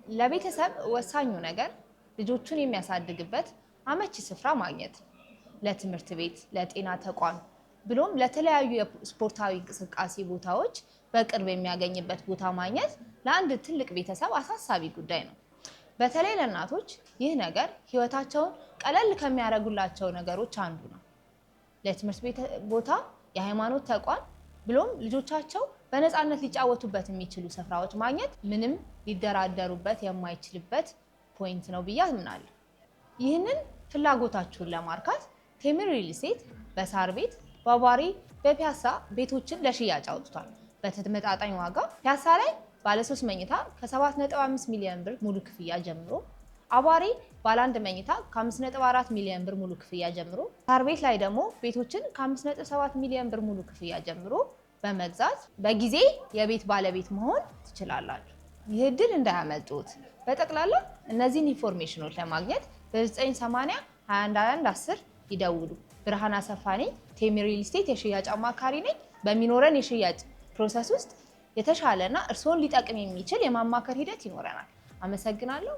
ለቤተሰብ ወሳኙ ነገር ልጆቹን የሚያሳድግበት አመቺ ስፍራ ማግኘት፣ ለትምህርት ቤት፣ ለጤና ተቋም ብሎም ለተለያዩ የስፖርታዊ እንቅስቃሴ ቦታዎች በቅርብ የሚያገኝበት ቦታ ማግኘት ለአንድ ትልቅ ቤተሰብ አሳሳቢ ጉዳይ ነው። በተለይ ለእናቶች ይህ ነገር ህይወታቸውን ቀለል ከሚያደርጉላቸው ነገሮች አንዱ ነው። ለትምህርት ቤት ቦታ፣ የሃይማኖት ተቋም ብሎም ልጆቻቸው በነፃነት ሊጫወቱበት የሚችሉ ስፍራዎች ማግኘት ምንም ሊደራደሩበት የማይችልበት ፖይንት ነው ብዬ አምናለሁ። ይህንን ፍላጎታችሁን ለማርካት ቴምር ሪል ስቴት በሳር ቤት፣ በአቧሬ፣ በፒያሳ ቤቶችን ለሽያጭ አውጥቷል። በተመጣጣኝ ዋጋ ፒያሳ ላይ ባለ 3 መኝታ ከ7.5 ሚሊዮን ብር ሙሉ ክፍያ ጀምሮ፣ አቧሬ ባለ 1 መኝታ ከ5.4 ሚሊዮን ብር ሙሉ ክፍያ ጀምሮ፣ ሳር ቤት ላይ ደግሞ ቤቶችን ከ5.7 ሚሊዮን ብር ሙሉ ክፍያ ጀምሮ በመግዛት በጊዜ የቤት ባለቤት መሆን ትችላላችሁ። ይህ እድል እንዳያመልጡት። በጠቅላላ እነዚህን ኢንፎርሜሽኖች ለማግኘት በ980 21 10 ይደውሉ። ብርሃን አሰፋ ነኝ፣ ቴምር ሪል ስቴት የሽያጭ አማካሪ ነኝ። በሚኖረን የሽያጭ ፕሮሰስ ውስጥ የተሻለና እርስዎን ሊጠቅም የሚችል የማማከር ሂደት ይኖረናል። አመሰግናለሁ።